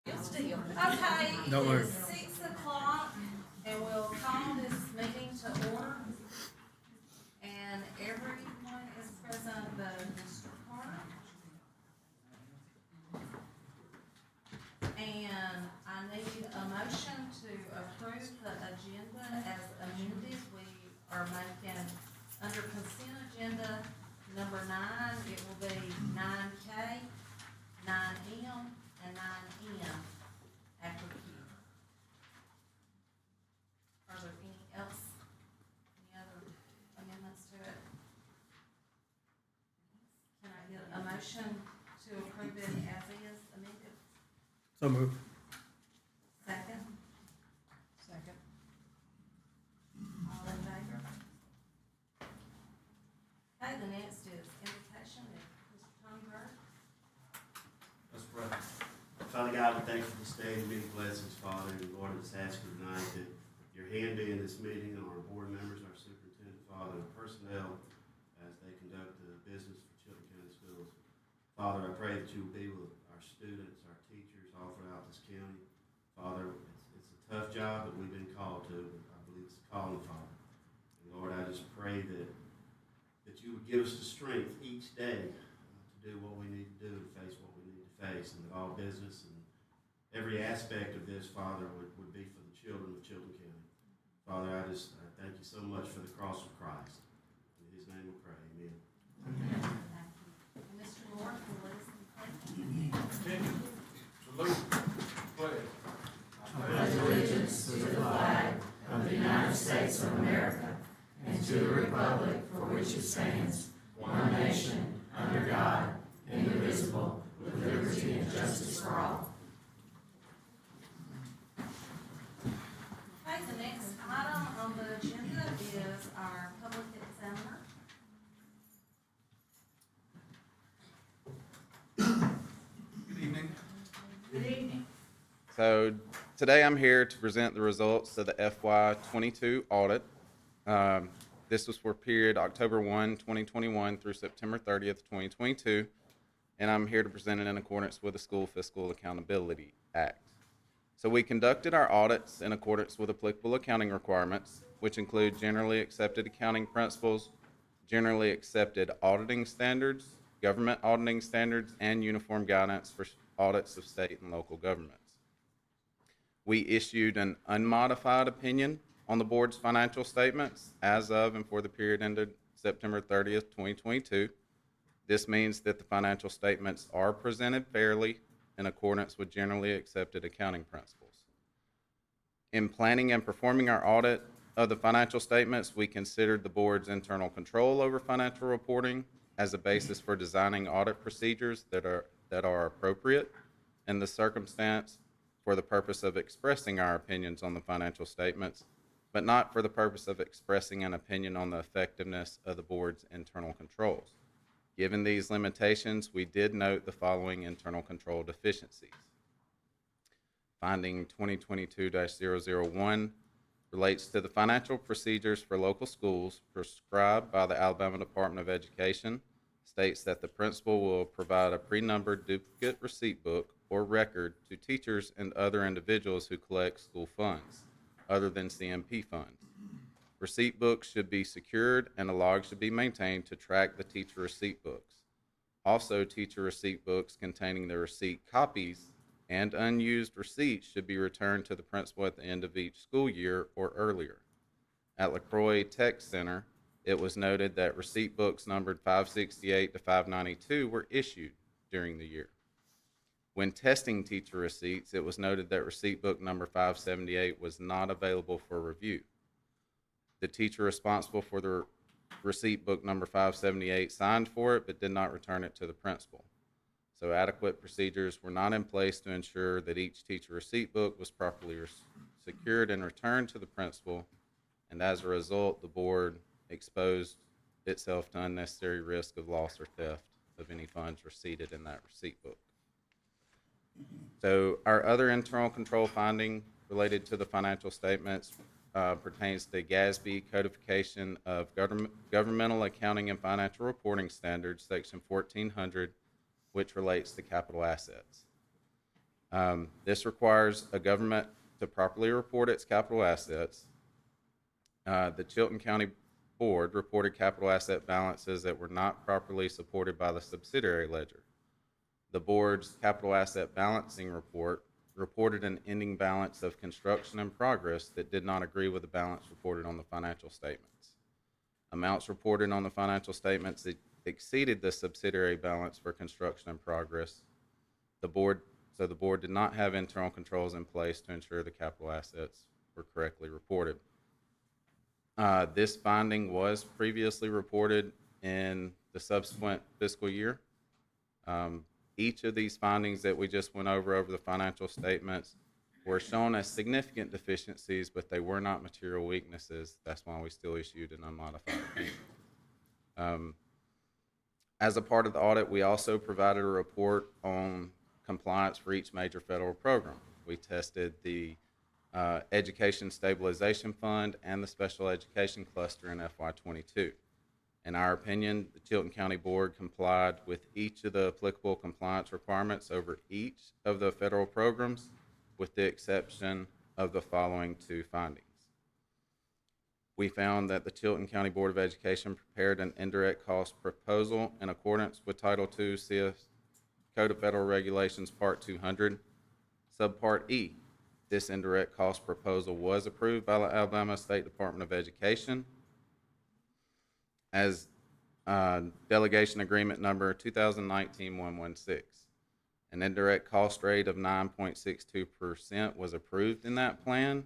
Okay, Don't worry. it's 6 o'clock, and we'll call this meeting to order. And everyone is present, but Mr. Carter. And I need a motion to approve the agenda as amended. We are making, under consent agenda number 9, it will be 9K, 9M, and 9N after Q. Are there any other amendments to it? Can I get a motion to approve it as is amended? So moved. Second? Second. All in favor? Okay, the next is invocation of Mr. Tom Burke. Let's pray. Father God, we thank you for this day and many blessings, Father. And Lord, I just ask you tonight that your hand be in this meeting and our board members, our superintendent, Father, and personnel as they conduct the business for Chilton County Schools. Father, I pray that you will be with our students, our teachers, all throughout this county. Father, it's a tough job that we've been called to, but I believe it's a calling, Father. And Lord, I just pray that you would give us the strength each day to do what we need to do and face what we need to face, and that all business and every aspect of this, Father, would be for the children of Chilton County. Father, I thank you so much for the cross of Christ. In his name we pray, amen. Thank you. And Mr. Moore, can you lead us in prayer? Continue. Salute. Pledge. pledge allegiance to the flag of the United States of America and to the republic for which it stands, one nation, under God, indivisible, with liberty and justice for all. Okay, the next item on the agenda is our public examiner. Good evening. Good evening. So today I'm here to present the results of the FY22 audit. This was for period October 1, 2021 through September 30th, 2022, and I'm here to present it in accordance with the School Fiscal Accountability Act. So we conducted our audits in accordance with applicable accounting requirements, which include generally accepted accounting principles, generally accepted auditing standards, government auditing standards, and uniform guidance for audits of state and local governments. We issued an unmodified opinion on the board's financial statements as of and for the period ended September 30th, 2022. This means that the financial statements are presented fairly in accordance with generally accepted accounting principles. In planning and performing our audit of the financial statements, we considered the board's internal control over financial reporting as a basis for designing audit procedures that are appropriate in the circumstance for the purpose of expressing our opinions on the financial statements, but not for the purpose of expressing an opinion on the effectiveness of the board's internal controls. Given these limitations, we did note the following internal control deficiencies. Finding 2022-001 relates to the financial procedures for local schools prescribed by the Alabama Department of Education, states that the principal will provide a pre-numbered duplicate receipt book or record to teachers and other individuals who collect school funds, other than CMP funds. Receipt books should be secured and a log should be maintained to track the teacher receipt books. Also, teacher receipt books containing the receipt copies and unused receipts should be returned to the principal at the end of each school year or earlier. At LaCroix Tech Center, it was noted that receipt books numbered 568 to 592 were issued during the year. When testing teacher receipts, it was noted that receipt book number 578 was not available for review. The teacher responsible for the receipt book number 578 signed for it but did not return it to the principal. So adequate procedures were not in place to ensure that each teacher receipt book was properly secured and returned to the principal, and as a result, the board exposed itself to unnecessary risk of loss or theft of any funds receipted in that receipt book. So our other internal control finding related to the financial statements pertains to GASB Codification of Governmental Accounting and Financial Reporting Standards, Section 1400, which relates to capital assets. This requires a government to properly report its capital assets. The Chilton County Board reported capital asset balances that were not properly supported by the subsidiary ledger. The board's capital asset balancing report reported an ending balance of construction in progress that did not agree with the balance reported on the financial statements. Amounts reported on the financial statements exceeded the subsidiary balance for construction in progress. The board did not have internal controls in place to ensure the capital assets were correctly reported. This finding was previously reported in the subsequent fiscal year. Each of these findings that we just went over the financial statements were shown as significant deficiencies, but they were not material weaknesses. That's why we still issued an unmodified opinion. As a part of the audit, we also provided a report on compliance for each major federal program. We tested the Education Stabilization Fund and the Special Education Cluster in FY22. In our opinion, the Chilton County Board complied with each of the applicable compliance requirements over each of the federal programs, with the exception of the following two findings. We found that the Chilton County Board of Education prepared an indirect cost proposal in accordance with Title II CF Code of Federal Regulations, Part 200, Subpart E. This indirect cost proposal was approved by the Alabama State Department of Education as Delegation Agreement Number 2019-116. An indirect cost rate of 9.62% was approved in that plan,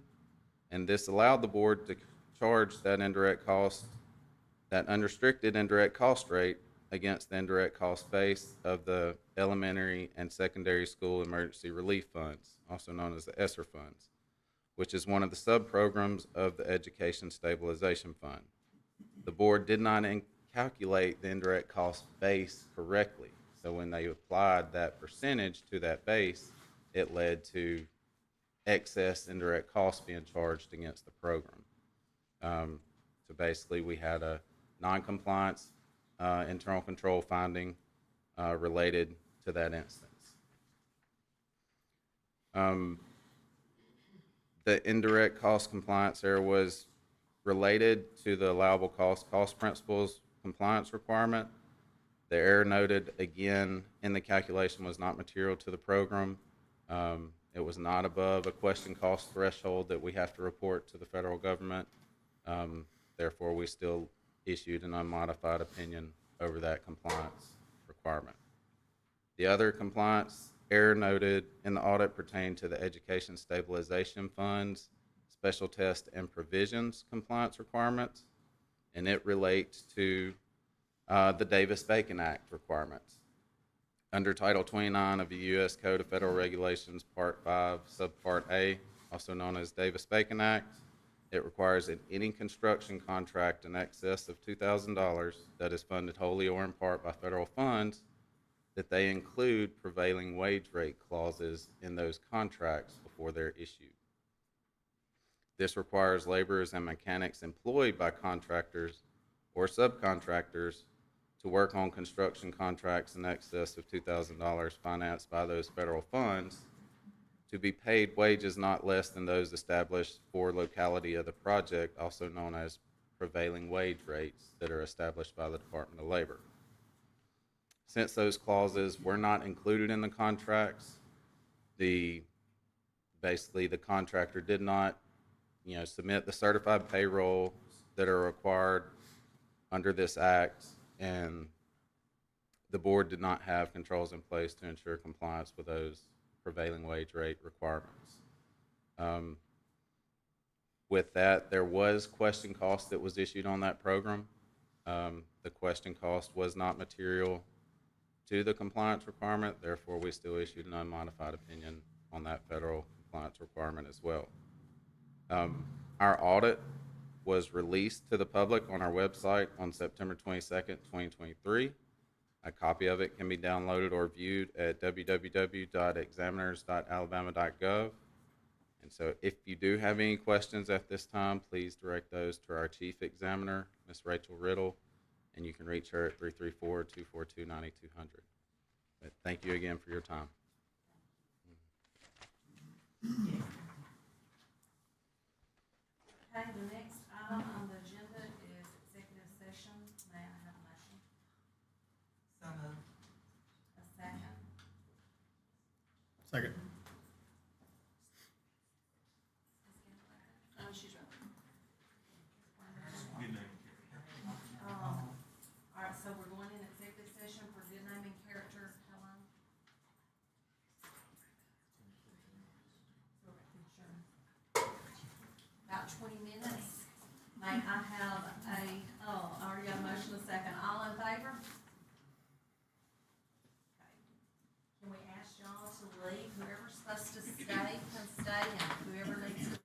and this allowed the board to charge that unrestricted indirect cost rate against the indirect cost base of the elementary and secondary school emergency relief funds, also known as the ESSER funds, which is one of the sub-programs of the Education Stabilization Fund. The board did not calculate the indirect cost base correctly, so when they applied that percentage to that base, it led to excess indirect costs being charged against the program. So basically, we had a non-compliance internal control finding related to that instance. The indirect cost compliance error was related to the allowable cost principles compliance requirement. The error noted again in the calculation was not material to the program. It was not above a question cost threshold that we have to report to the federal government. Therefore, we still issued an unmodified opinion over that compliance requirement. The other compliance error noted in the audit pertained to the Education Stabilization Fund's Special Test and Provisions compliance requirements, and it relates to the Davis-Bacon Act requirements. Under Title 29 of the U.S. Code of Federal Regulations, Part 5, Subpart A, also known as Davis-Bacon Act, it requires in any construction contract in excess of $2,000 that is funded wholly or in part by federal funds that they include prevailing wage rate clauses in those contracts before they're issued. This requires laborers and mechanics employed by contractors or subcontractors to work on construction contracts in excess of $2,000 financed by those federal funds to be paid wages not less than those established for locality of the project, also known as prevailing wage rates that are established by the Department of Labor. Since those clauses were not included in the contracts, basically the contractor did not submit the certified payrolls that are required under this act, and the board did not have controls in place to ensure compliance with those prevailing wage rate requirements. With that, there was question cost that was issued on that program. The question cost was not material to the compliance requirement, therefore we still issued an unmodified opinion on that federal compliance requirement as well. Our audit was released to the public on our website on September 22nd, 2023. A copy of it can be downloaded or viewed at www.examiners.alabama.gov. And so if you do have any questions at this time, please direct those to our Chief Examiner, Ms. Rachel Riddle, and you can reach her at 334-242-9200. But thank you again for your time. Second. Oh, she's right. All right, so we're going in executive session for good name and character, how long? About 20 minutes. May I have I already got a motion, a second, all in favor? Okay. Can we ask y'all to leave, whoever's supposed to stay can stay, and whoever needs to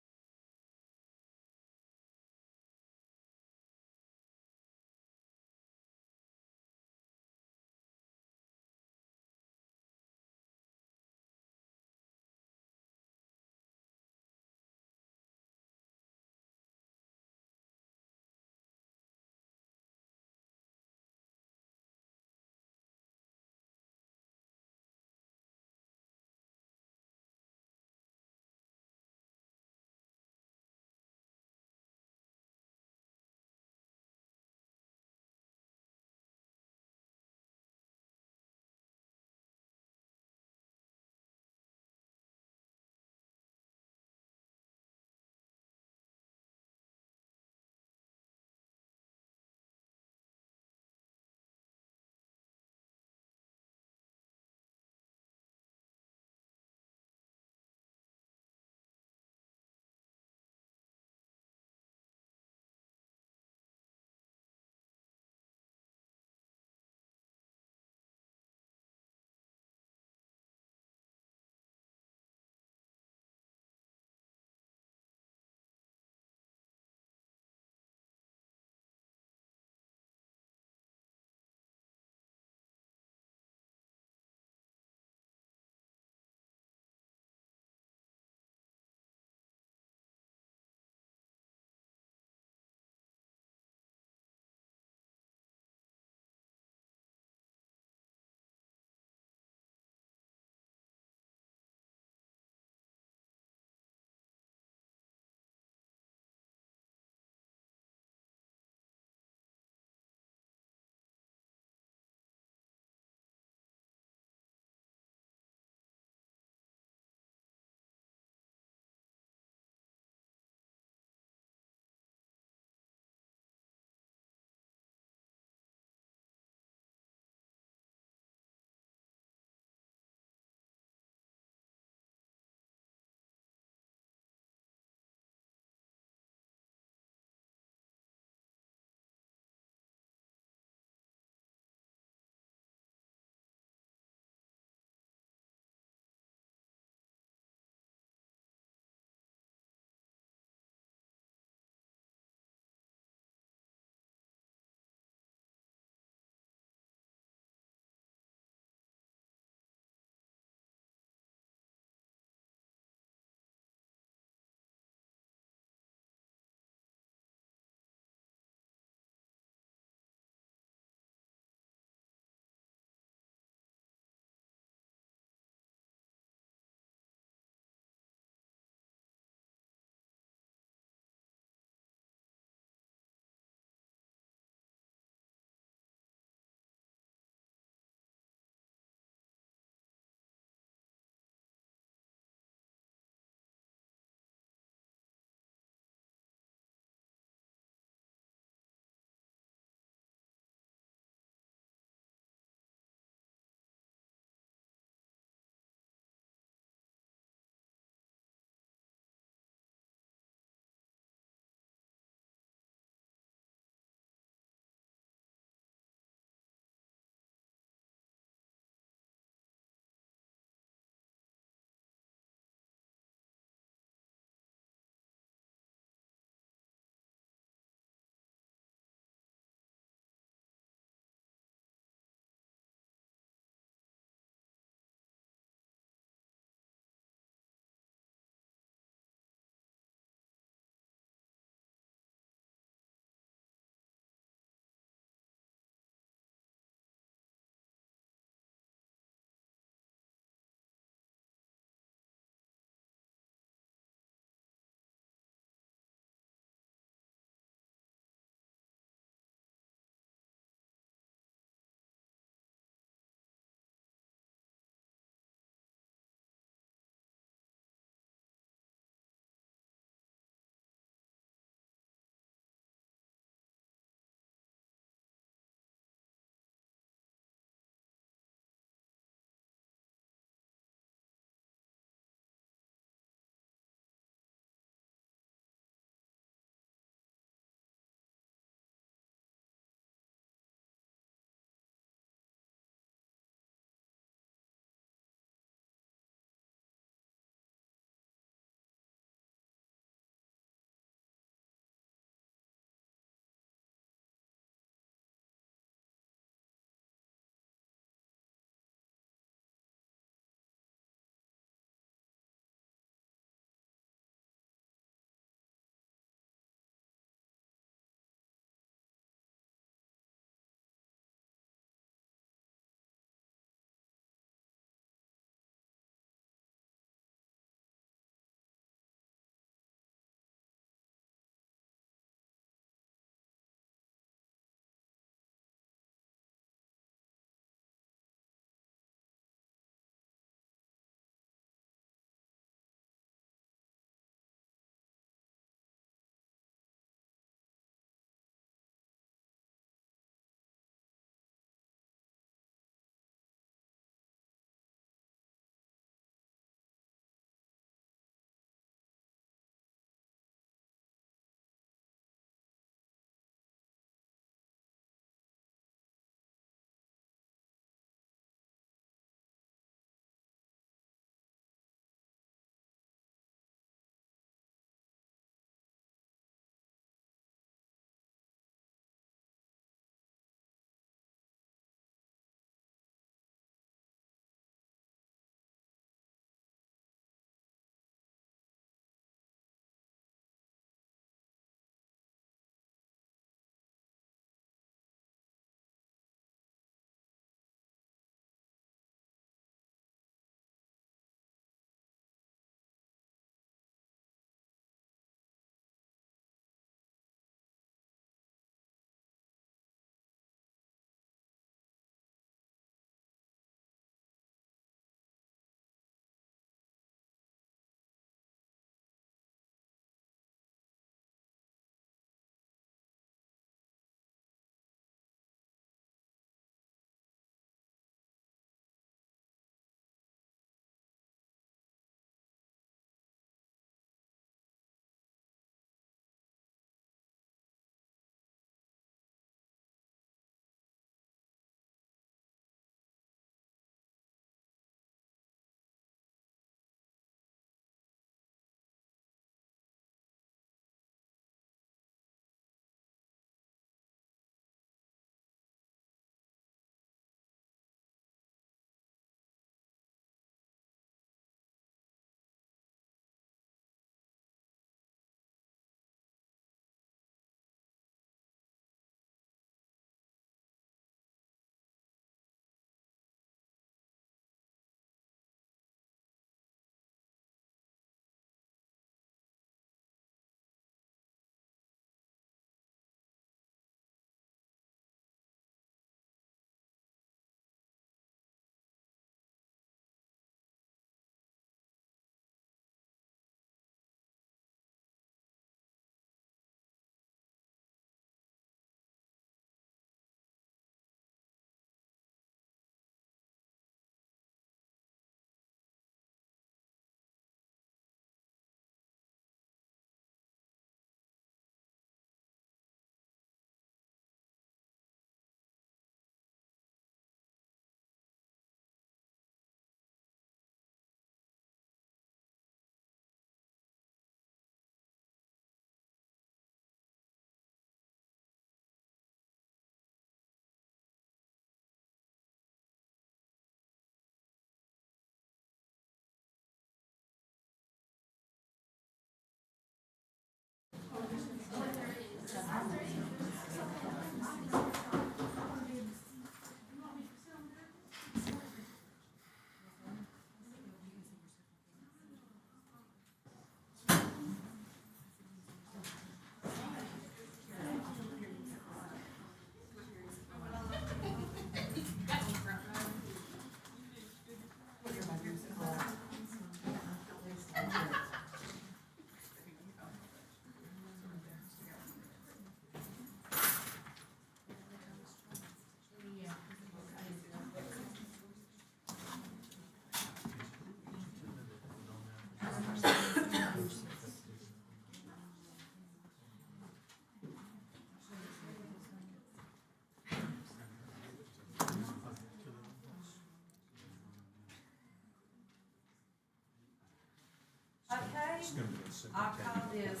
morning. I'll call this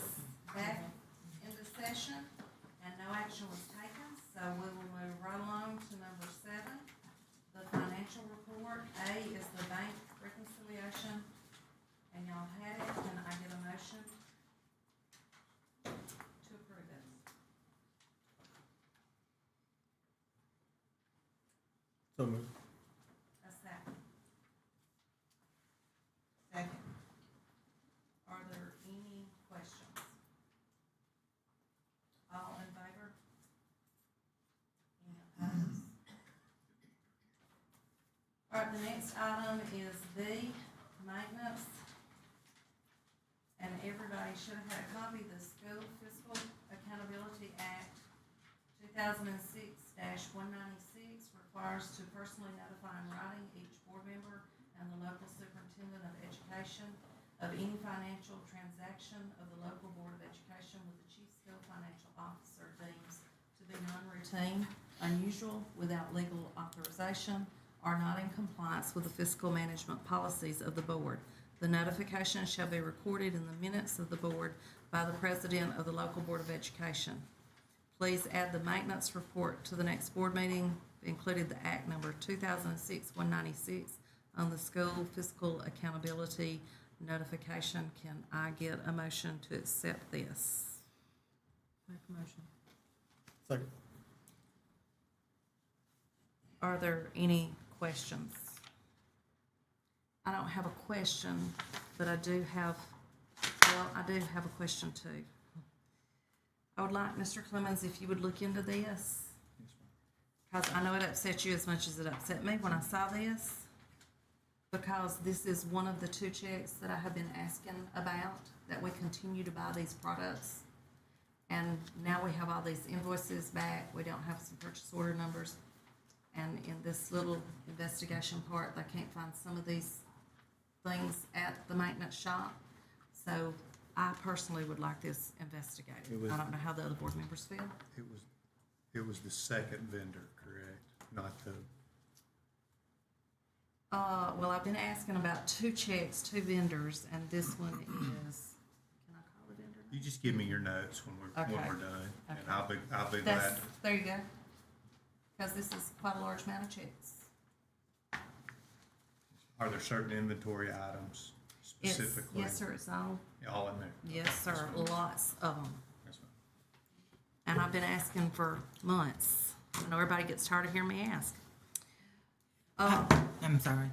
back into session, and no action was taken, so we will move right along to number 7, the financial report. A is the bank reconciliation, and y'all had it. Can I get a motion to approve it? So moved. A second. Second. Are there any questions? All in favor? Any opposed? All right, the next item is B, maintenance. And everybody should have had a copy. The School Fiscal Accountability Act 2006-196 requires to personally notify in writing each board member and the local superintendent of education of any financial transaction of the local Board of Education with the chief school financial officer deems to be non-routine, unusual, without legal authorization, or not in compliance with the fiscal management policies of the board. The notification shall be recorded in the minutes of the board by the president of the local Board of Education. Please add the maintenance report to the next board meeting, including the Act number 2006-196 on the school fiscal accountability notification. Can I get a motion to accept this? Make a motion. Second. Are there any questions? I don't have a question, but I do have a question too. I would like, Mr. Clemens, if you would look into this, because I know it upset you as much as it upset me when I saw this, because this is one of the 2 checks that I have been asking about, that we continue to buy these products. And now we have all these invoices back, we don't have some purchase order numbers. And in this little investigation part, they can't find some of these things at the maintenance shop. So I personally would like this investigated. I don't know how the other board members feel. It was the second vendor, correct? Not the, Well, I've been asking about 2 checks, 2 vendors, and this one is, can I call the vendor? you just give me your notes when we're Okay. done, and Okay. I'll be That's, glad. there you go. Because this is quite a large amount of checks. Are there certain inventory items It's, specifically? yes, sir, it's all, All in there? yes, sir, lots of them. That's fine. And I've been asking for months. I know everybody gets tired of hearing me ask. I'm sorry.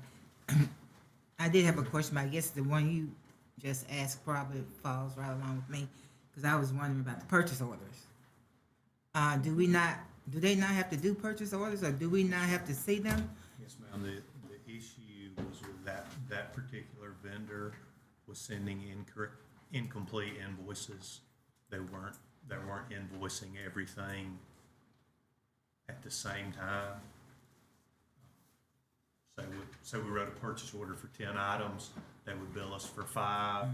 I did have a question, but I guess the one you just asked probably falls right along with me, because I was wondering about the purchase orders. Do they not have to do purchase orders, or do we not have to see them? Yes, ma'am. The issue was with that particular vendor was sending incomplete invoices. They weren't invoicing everything at the same time. So we wrote a purchase order for 10 items. They would bill us for 5,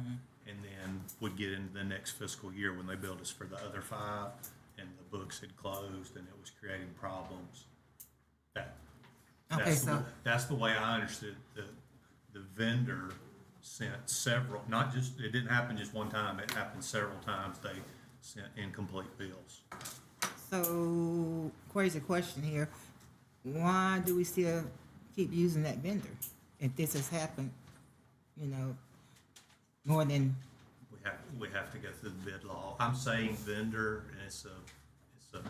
and then we'd get into the next fiscal year when they billed us for the other 5, and the books had closed, and it was creating problems. That's the way I understood the vendor sent several, not just, it didn't happen just one time, it happened several times. They sent incomplete bills. So, crazy question here. Why do we still keep using that vendor if this has happened, more than, We have to go through the bid law. I'm saying vendor, and it's a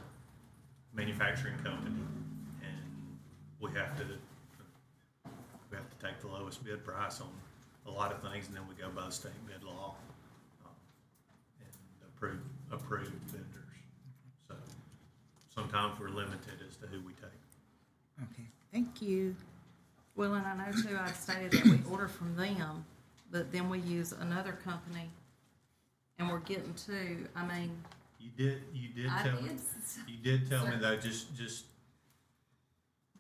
manufacturing company, and we have to take the lowest bid price on a lot of things, and then we go by the state bid law, and approve vendors. So sometimes we're limited as to who we take. okay, thank you. Well, and I know too, I've stated that we order from them, but then we use another company, and we're getting to, I mean, You did I tell me. did. You did tell me Sir. though, just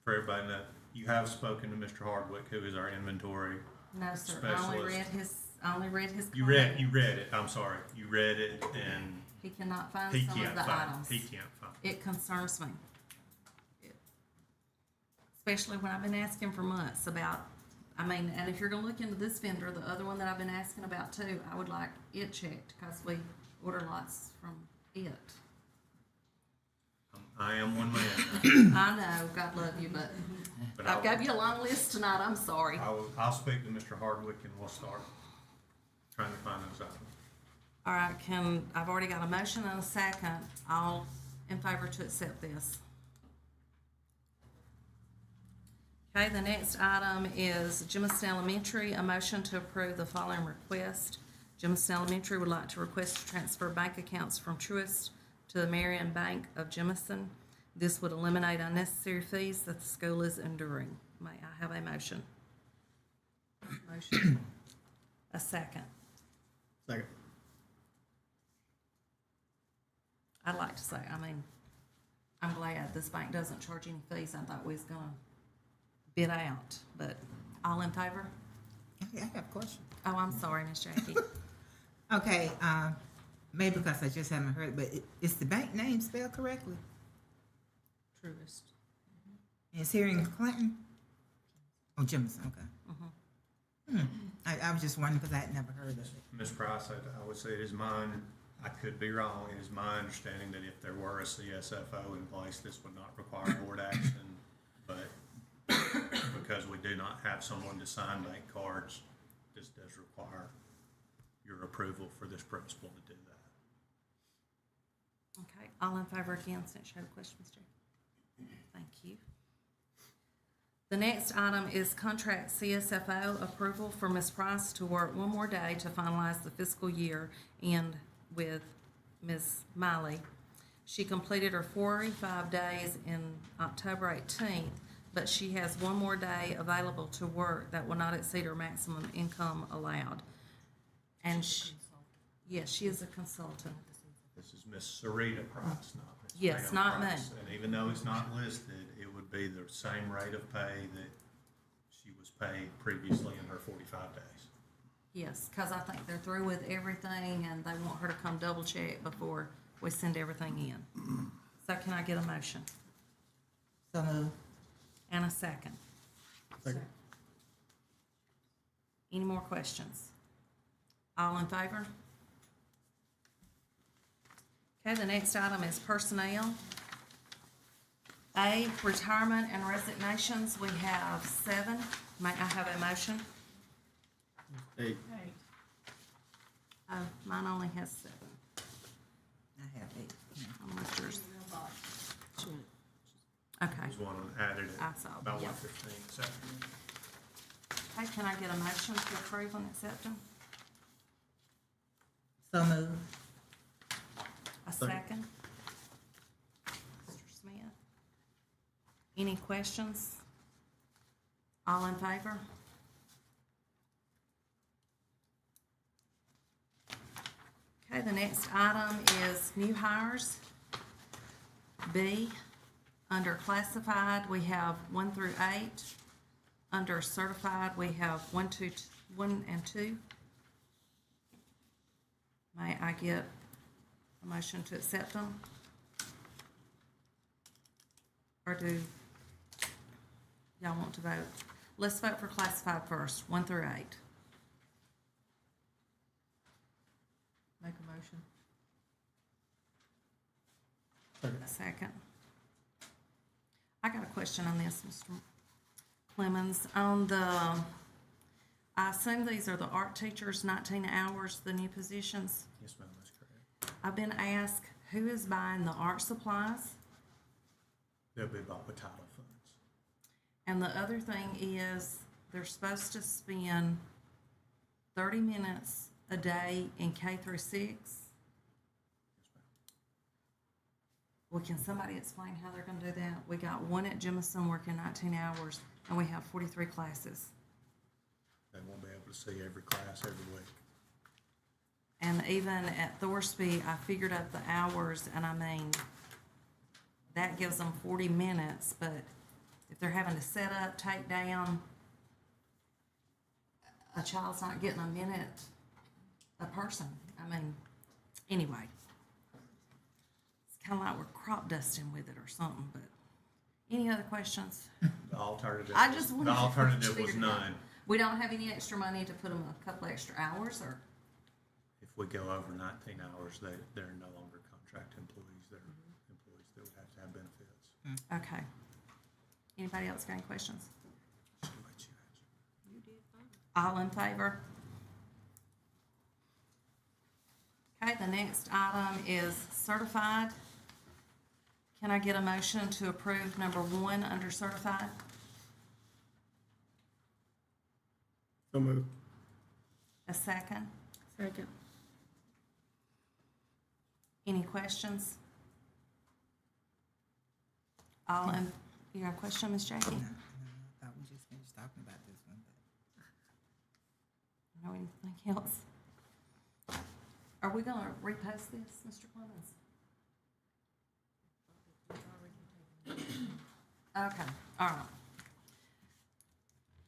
for everybody to know, you have spoken to Mr. Hardwick, who is our inventory. No, sir, I only read his. You read it, I'm sorry, you read it, and He cannot find he some of can't the find, items. he can't find. It concerns me. Especially when I've been asking for months about I mean, and if you're gonna look into this vendor, the other one that I've been asking about too, I would like it checked, cause we order lots from it. I am one man. I know, God love you, but But I gave you a long list tonight, I'm sorry. I'll speak to Mr. Hardwick and we'll start trying to find those items. All right, I've already got a motion and a second, all in favor to accept this. Okay, the next item is Jimiston Elementary, a motion to approve the following request. Jimiston Elementary would like to request to transfer bank accounts from Truist to the Marion Bank of Jimiston. This would eliminate unnecessary fees that the school is enduring. May I have a motion? Motion. A second. Second. I'd like to say, I mean, I'm glad this bank doesn't charge any fees. I thought we was gonna bid out, but all in favor? Okay, I have a question. Oh, I'm sorry, Miss Jackie. Okay, maybe because I just haven't heard, but is the bank name spelled correctly? Truist. And it's here in Clinton? Oh, Jemison, okay. I was just wondering because I had never heard of it. Ms. Price, I would say it is mine, I could be wrong, it is my understanding that if there were a CSFO in place, this would not require board action, but because we do not have someone to sign bank cards, this does require your approval for this principal to do that. Okay, all in favor again, since you had a question, Mr. Jackie? Thank you. The next item is contract CSFO approval for Ms. Price to work one more day to finalize the fiscal year and with Ms. Miley. She completed her 45 days in October 18th, but she has one more day available to work that will not exceed her maximum income allowed. And yes, she is a consultant. This is Ms. Sarita Price, not Ms. Yes, Pam not me. Price. And even though it's not listed, it would be the same rate of pay that she was paid previously in her 45 days. Yes, because I think they're through with everything and they want her to come double check before we send everything in. So can I get a motion? So moved. And a second. Second. Any more questions? All in favor? Okay, the next item is personnel. A, retirement and resignations, we have 7. May I have a motion? 8. Oh, mine only has 7. I have 8. How much yours? Okay, There's one added I at saw, about yeah. 1:15 this afternoon. Okay, can I get a motion to approve and accept them? So moved. A Second. second? Mr. Smith? Any questions? All in favor? Okay, the next item is new hires. B, under classified, we have 1 through 8. Under certified, we have 1 and 2. May I get a motion to accept them? Or do y'all want to vote? Let's vote for classified first, 1 through 8. Make a motion. Second. A second. I got a question on this, Mr. Clemens. On the, I assume these are the art teachers, 19 hours, the new positions. Yes, ma'am, that's correct. I've been asked, who is buying the art supplies? They'll be bought with title funds. And the other thing is, they're supposed to spend 30 minutes a day in K through 6. Yes, ma'am. Well, can somebody explain how they're gonna do that? We got one at Jemison working 19 hours, and we have 43 classes. They won't be able to see every class every week. And even at Thorsby, I figured up the hours, and I mean, that gives them 40 minutes, but if they're having to set up, take down, a child's not getting a minute a person. I mean, anyway. It's kind of like we're crop dusting with it or something, but any other questions? The alternative, I just the wanted to alternative was figure it out. none. We don't have any extra money to put them a couple extra hours, or? If we go over 19 hours, they're no longer contract employees. They're employees that would have to have benefits. Okay. Anybody else got any questions? Just let you answer. All in favor? Okay, the next item is certified. Can I get a motion to approve number 1 under certified? So moved. A second? Second. Any questions? All in, you got a question, Ms. Jackie? No, I thought we just finished talking about this one, but. Know anything else? Are we gonna repost this, Mr. Clemens? Okay, all right.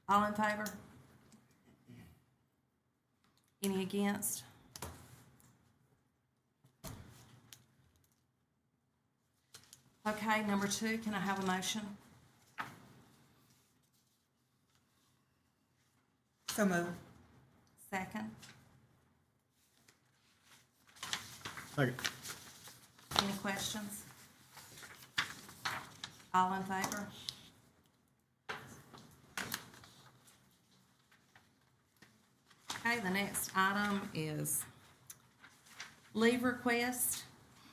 All in favor? Any against? Okay, number 2, can I have a motion? So moved. Second? Second. Any questions? All in favor? Okay, the next item is leave request,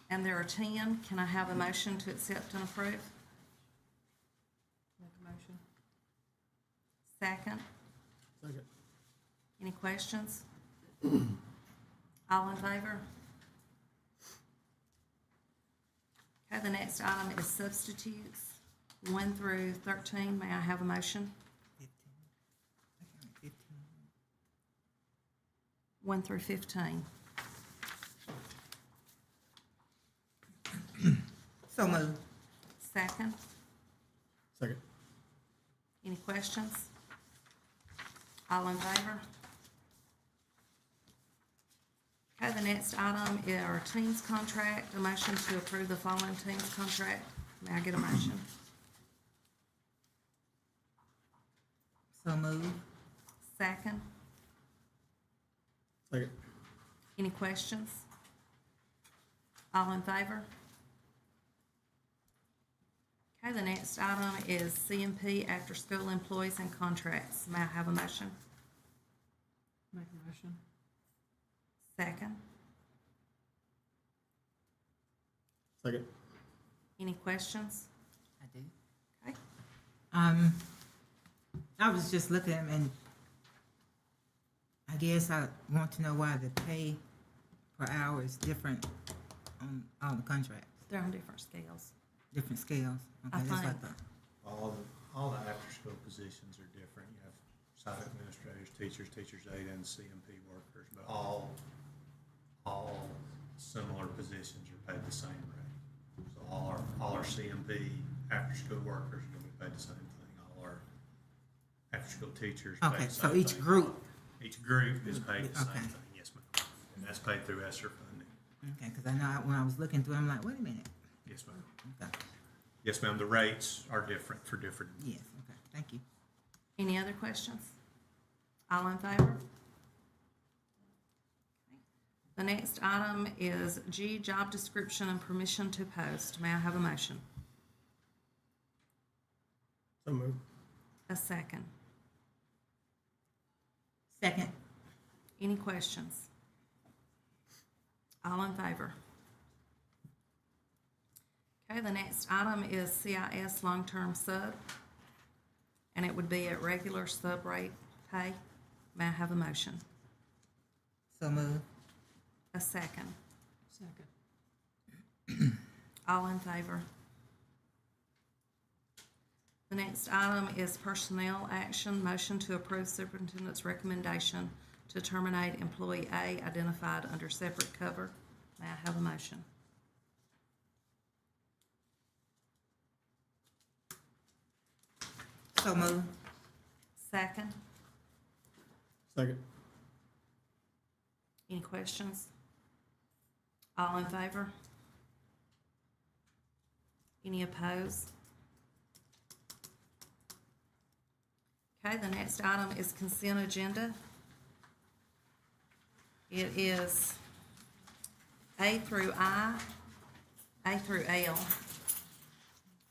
and there are 10. Can I have a motion to accept and approve? Make a motion. Second? Second. Any questions? All in favor? Okay, the next item is substitutes, 1 through 13. May I have a motion? 15. 1 through 15. So moved. Second? Second. Any questions? All in favor? Okay, the next item is our Teams contract, a motion to approve the following Teams contract. May I get a motion? So moved. Second? Second. Any questions? All in favor? Okay, the next item is CMP after-school employees and contracts. May I have a motion? Make a motion. Second? Second. Any questions? I do. Okay. I was just looking and I guess I want to know why the pay per hour is different on all the contracts, They're on different scales. different scales. I Okay, that's what I think- thought. All the after-school positions are different. You have site administrators, teachers aide, and CMP workers, but all similar positions are paid the same rate. So all our CMP after-school workers are gonna be paid the same thing. All our after-school teachers paid Okay, the so same each thing. group, Each group is paid the same Okay. thing, yes, ma'am. And that's paid through ESSER funding. okay, because I know when I was looking through, I'm like, wait a minute. Yes, ma'am. Okay, Yes, ma'am, the rates are different for different. yes, okay, thank you. Any other questions? All in favor? The next item is G, job description and permission to post. May I have a motion? So moved. A second. Second. Any questions? All in favor? Okay, the next item is CIS long-term sub, and it would be at regular sub rate pay. May I have a motion? So moved. A second. Second. All in favor? The next item is personnel action, motion to approve superintendent's recommendation to terminate employee A identified under separate cover. May I have a motion? So moved. Second. Second. Any questions? All in favor? Any opposed? Okay, the next item is consent agenda. It is A through I, A through L,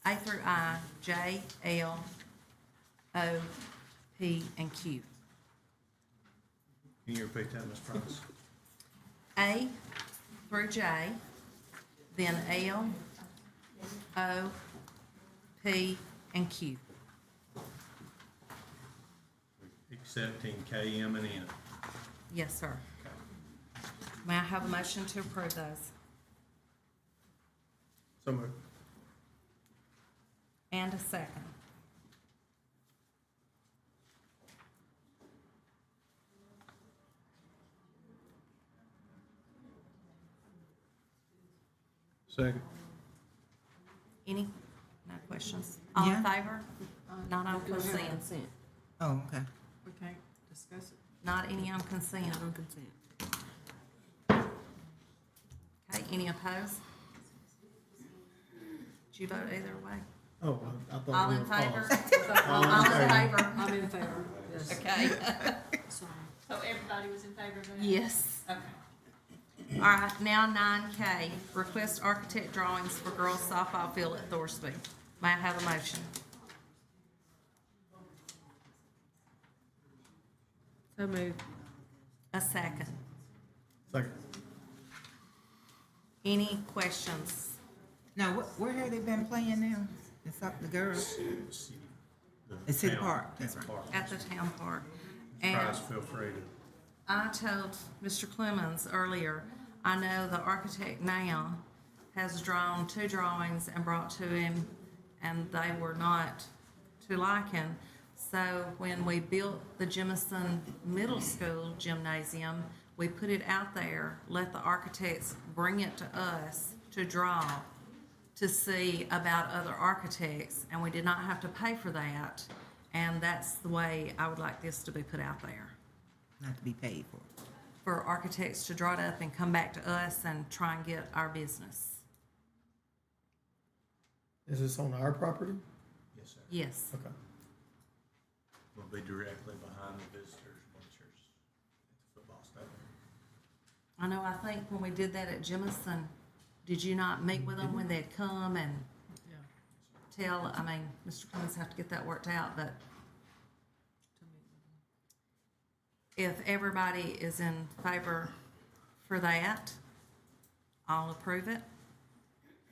A through I, J, L, O, P, and Q. Can you repeat that, Ms. Price? A through J, then L, O, P, and Q. Accepting K, M, and N. Yes, sir. Okay. May I have a motion to approve those? So moved. And a second. Second. Any? No questions? All in Yeah. favor? Not on Do we have consent. Oh, okay. We can't discuss it Not any on consent. on consent. Okay, any opposed? Did you vote either way? Oh, I thought. All we in were favor? paused. All in favor? I'm in favor, yes. Okay. Sorry. So everybody was in favor of that? Yes. Okay. All right, now 9K, request architect drawings for girls softball field at Thorsby. May I have a motion? So moved. A second. Second. Any questions? Now, where have they been playing now? It's up the girls. The city. At City town- Park, that's town right. park. At the town park. And Price, feel free to. I told Mr. Clemens earlier, I know the architect now has drawn 2 drawings and brought to him, and they were not to liking. So when we built the Jemison Middle School gymnasium, we put it out there, let the architects bring it to us to draw, to see about other architects, and we did not have to pay for that. And that's the way I would like this to be put out there, Not to be paid for. for architects to draw it up and come back to us and try and get our business. Is this on our property? Yes, sir. Yes. Okay. Will be directly behind the visitors' bleachers at the football stadium. I know, I think when we did that at Jemison, did you not meet with them when they'd come and Yeah. tell, I mean, Mr. Clemens have to get that worked out, but if everybody is in favor for that, I'll approve it.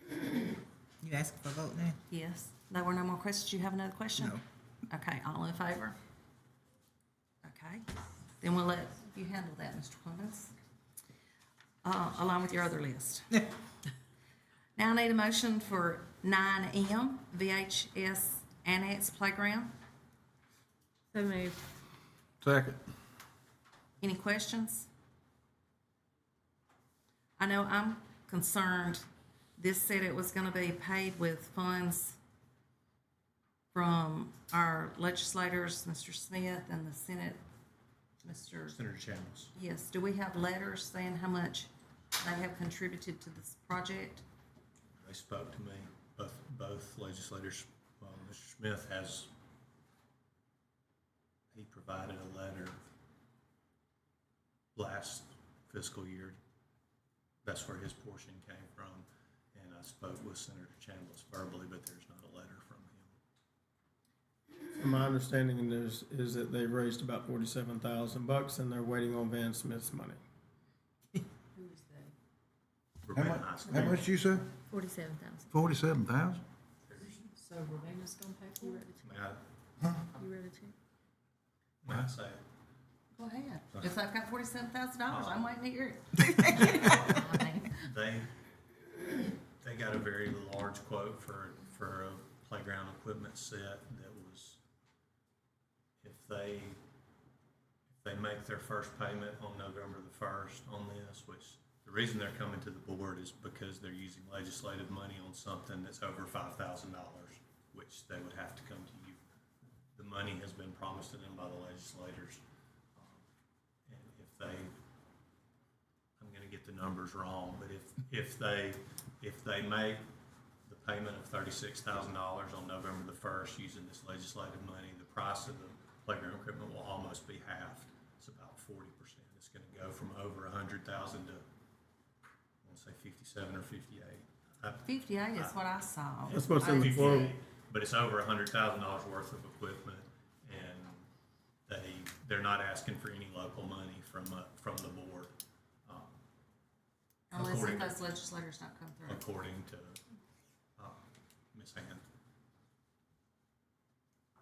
You asking for a vote now? Yes. There were no more questions. You have another question? No. Okay, all in favor? Okay, then we'll let you handle that, Mr. Clemens, along with your other list. Now I need a motion for 9M, VHS Annex Playground. So moved. Second. Any questions? I know I'm concerned. This said it was gonna be paid with funds from our legislators, Mr. Smith, and the Senate, Mr. Senator Chambers. Yes, do we have letters saying how much they have contributed to this project? They spoke to me, both legislators. Mr. Smith he provided a letter last fiscal year. That's where his portion came from. And I spoke with Senator Chambers verbally, but there's not a letter from him. So my understanding is that they raised about $47,000 and they're waiting on Van Smith's money. Who is they? Ravenna High School. How much you said? 47,000. 47,000? So Ravenna's gonna pay for it? May I, You ready to? may I say it? Go ahead. If I've got $47,000, I'm waiting to hear it. They got a very large quote for a playground equipment set that was, if they make their first payment on November the 1st on this, which the reason they're coming to the board is because they're using legislative money on something that's over $5,000, which they would have to come to you. The money has been promised to them by the legislators. And if they, I'm gonna get the numbers wrong, but if they make the payment of $36,000 on November the 1st using this legislative money, the price of the playground equipment will almost be halved. It's about 40%. It's gonna go from over 100,000 to, I wanna say 57 or 58. 58 is what I saw. That's what's in the 58, quote. but it's over $100,000 worth of equipment, and they're not asking for any local money from the board. Unless according- those legislators don't come through. According to Ms. Hand.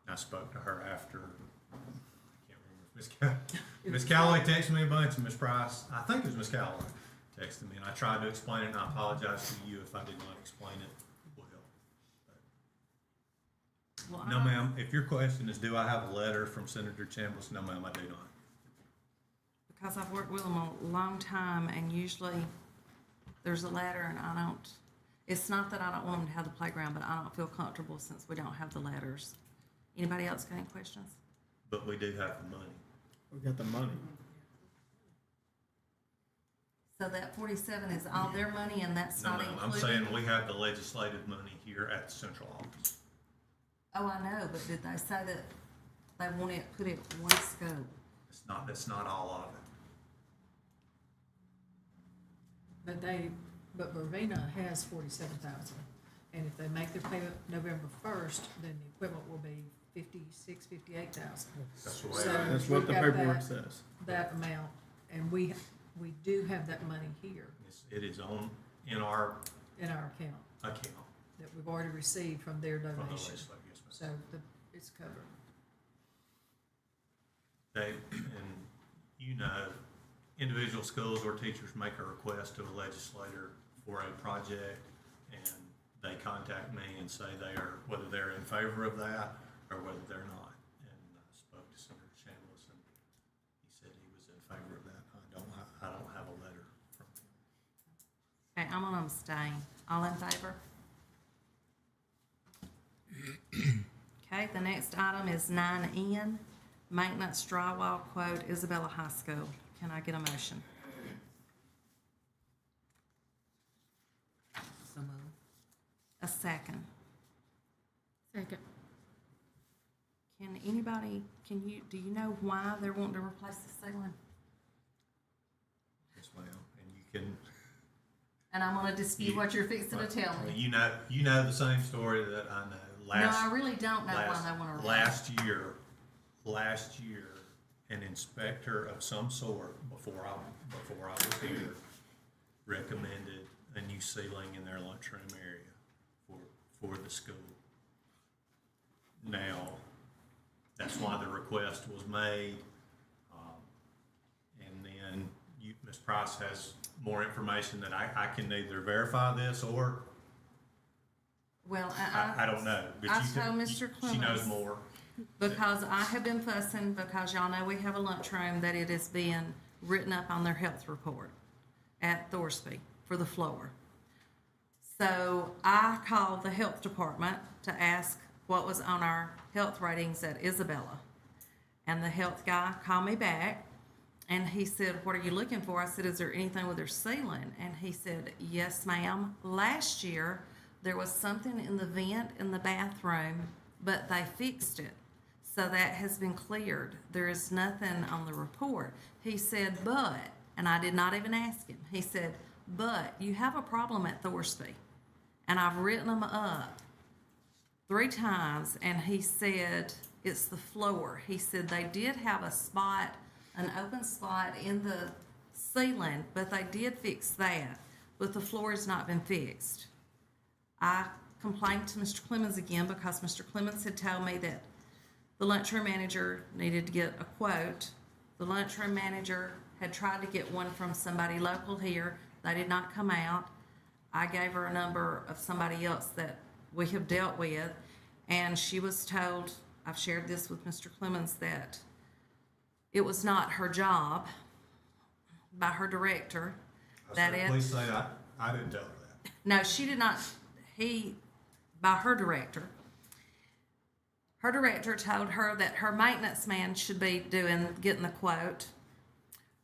I spoke to her after, I can't remember if Ms. Calloway texted me a bunch, and Ms. Price, I think it was Ms. Calloway, texted me, and I tried to explain it, and I apologize to you if I did not explain it well. Well, No, ma'am, if your question is, do I have a letter from Senator Chambliss? No, ma'am, I do not. Because I've worked with them a long time, and usually there's a letter, and I don't, it's not that I don't want them to have the playground, but I don't feel comfortable since we don't have the letters. Anybody else got any questions? But we do have the money. We got the money. So that 47 is all their money, and that's No, not ma'am, I'm included? saying we have the legislative money here at the central office. Oh, I know, but did they say that they want it, put it one scope? That's not all of it. But Vervina has 47,000. And if they make their payment November 1st, then the equipment will be 58,000. That's the way So- That's what the we've got paperwork that- says. That amount, and we do have that money here It is in our in our account account that we've already received from their from the donation. legislature, yes, ma'am. So it's covered. They, and you know, individual schools or teachers make a request to a legislator for a project, and they contact me and say whether they're in favor of that or whether they're not. And I spoke to Senator Chambliss, and he said he was in favor of that. I don't have a letter from him. Okay, I'm gonna abstain. All in favor? Okay, the next item is 9N, maintenance drywall quote, Isabella High School. Can I get a motion? So moved. A second. Second. Can anybody, do you know why they're wanting to replace the ceiling? Yes, ma'am. And you can. And I'm gonna dispute what you're fixing to tell me. You know the same story that I know. No, I really don't know why they wanna replace. Last year, an inspector of some sort, before I was here, recommended a new ceiling in their lunchroom area for the school. Now, that's why the request was made. And then Ms. Price has more information that I can either verify this or Well, I don't know. But I you can- told Mr. She knows Clemens. more. Because I have been fussing, because y'all know we have a lunchroom, that it is being written up on their health report at Thorsby for the floor. So I called the health department to ask what was on our health ratings at Isabella. And the health guy called me back, and he said, "What are you looking for?" I said, "Is there anything with their ceiling?" And he said, "Yes, ma'am. Last year, there was something in the vent in the bathroom, but they fixed it. So that has been cleared. There is nothing on the report." He said, "But," and I did not even ask him, he said, "But you have a problem at Thorsby." And I've written them up 3 times, and he said, "It's the floor." He said they did have a spot, an open spot in the ceiling, but they did fix that, but the floor has not been fixed. I complained to Mr. Clemens again, because Mr. Clemens had told me that the lunchroom manager needed to get a quote. The lunchroom manager had tried to get one from somebody local here. They did not come out. I gave her a number of somebody else that we have dealt with, and she was told, I've shared this with Mr. Clemens, that it was not her job by her director. Please say I didn't tell her that. No, she did not. By her director. Her director told her that her maintenance man should be getting the quote.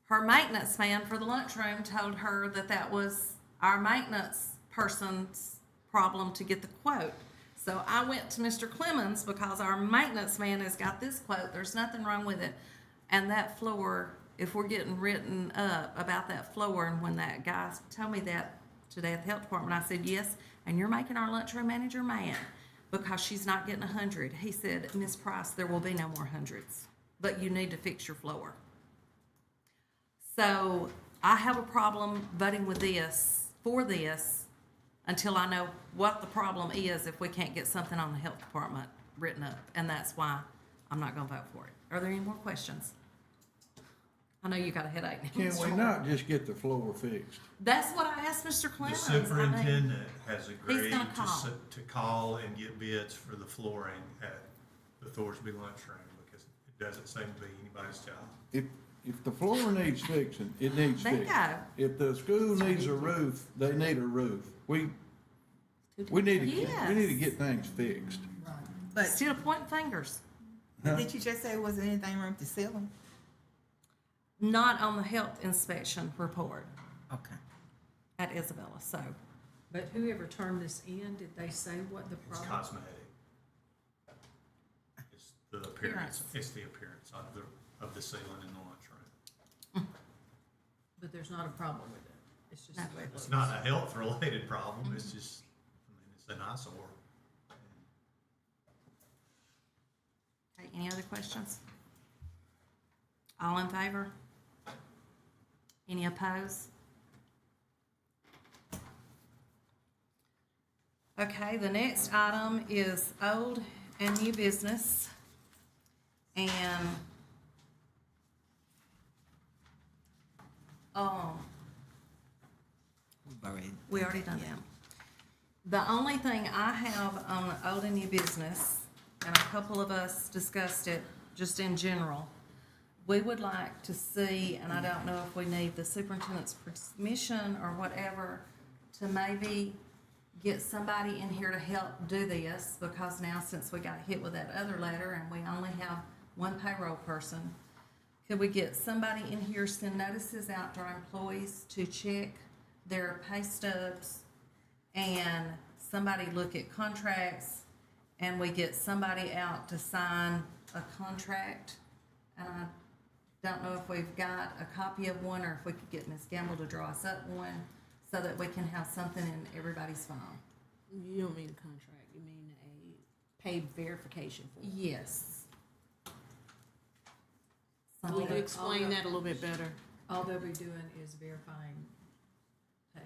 Her maintenance man for the lunchroom told her that was our maintenance person's problem to get the quote. So I went to Mr. Clemens because our maintenance man has got this quote. There's nothing wrong with it. And that floor, if we're getting written up about that floor, and when that guy told me that today at the health department, I said, yes, and you're making our lunchroom manager mad because she's not getting 100. He said, Miss Price, there will be no more hundreds, but you need to fix your floor. So I have a problem voting with this, for this, until I know what the problem is if we can't get something on the health department written up. And that's why I'm not gonna vote for it. Are there any more questions? I know you got a headache. Can we not just get the floor fixed? That's what I asked Mr. The Clemens. I mean, superintendent has agreed gonna call. to call and get bids for the flooring at the Thorsby lunchroom because it doesn't seem to be anybody's job. If the floor needs fixing, it needs There you fixed. go. If the school needs a roof, they need a roof. We need to Yes. get things fixed. But Still pointing fingers. did you just say wasn't anything wrong with the ceiling? Not on the health inspection report Okay. at Isabella, so. But whoever turned this in, did they say what the It's problem? cosmetic. It's the appearance, it's the appearance of the ceiling in the lunchroom. But there's not a problem with it. It's just No. the way it It's looks. not a health-related problem, it's just, I mean, it's an eyesore. Okay, any other questions? All in favor? Any opposed? Okay, the next item is old and new business. And, we already done that. The only thing I have on old and new business, and a couple of us discussed it just in general, we would like to see, and I don't know if we need the superintendent's permission or whatever, to maybe get somebody in here to help do this, because now since we got hit with that other letter and we only have one payroll person, could we get somebody in here, send notices out to our employees to check their pay stubs, and somebody look at contracts, and we get somebody out to sign a contract? And I don't know if we've got a copy of one, or if we could get Ms. Gamble to draw us up one, so that we can have something in everybody's phone. You don't mean a contract, you mean a pay verification form. Yes. Will Something- you explain that a little bit better? All they'll be doing is verifying pay.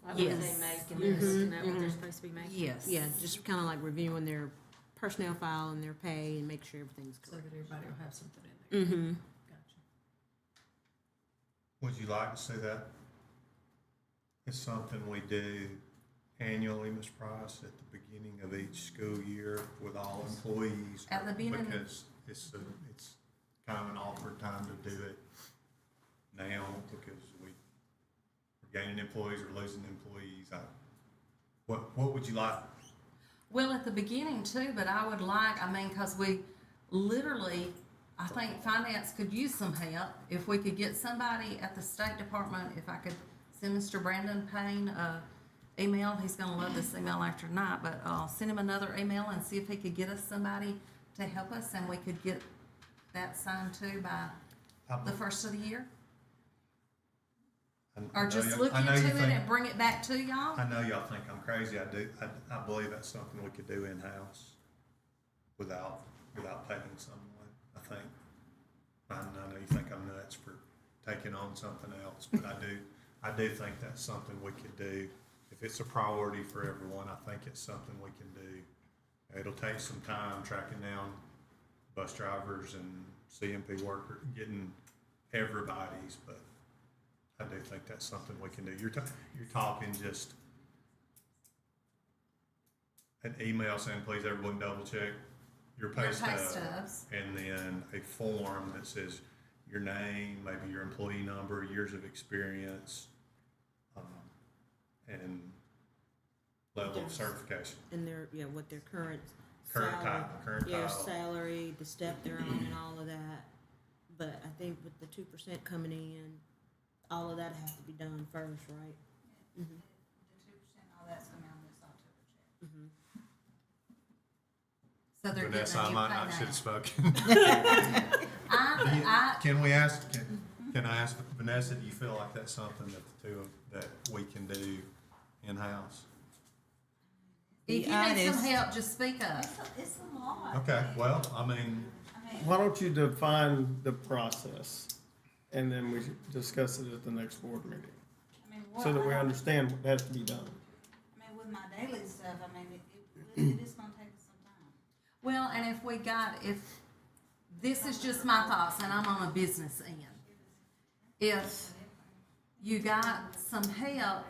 Like Yes. what they make and they're looking at what they're supposed to be making? Yes. Yeah, just kinda like reviewing their personnel file and their pay and make sure everything's So correct. that everybody will have something in there. Mm-hmm. Gotcha. Would you like to see that? It's something we do annually, Ms. Price, at the beginning of each school year with all employees. At the beginning. Because it's kind of an awkward time to do it now, because we're gaining employees or losing employees. What would you like? Well, at the beginning too, but I would like, I mean, cause we literally, I think finance could use some help. If we could get somebody at the State Department, if I could send Mr. Brandon Payne a email, he's gonna love this email after tonight, but send him another email and see if he could get us somebody to help us, and we could get that signed too by the first of the year? Or just look into it and bring it back to y'all? I know y'all think I'm crazy. I believe that's something we could do in-house without paying someone, I think. I know you think I'm nuts for taking on something else, but I do think that's something we could do. If it's a priority for everyone, I think it's something we can do. It'll take some time tracking down bus drivers and CMP workers, getting everybody's, but I do think that's something we can do. You're talking just an email saying, please everyone double check your pay stubs, and then a form that says your name, maybe your employee number, years of experience, and level of certification. And their, what their current Current salary. title, current Yeah, title. salary, the step they're on and all of that. But I think with the 2% coming in, all of that has to be done first, right? The 2%, all that's gonna be on this October check. So they're getting Vanessa, a I new might pay not should now. have spoken. Can we ask, can I ask Vanessa, do you feel like that's something that the two, that we can do in-house? If Be you need some honest. help, just speak up. It's a lot. Okay, well, I mean, Why don't you define the process, and then we discuss it at the next board meeting, I mean, what, so that we I understand what has to be done. mean, with my daily stuff, I mean, it is gonna take us some time. Well, and if this is just my thoughts, and I'm on a business end. If you got some help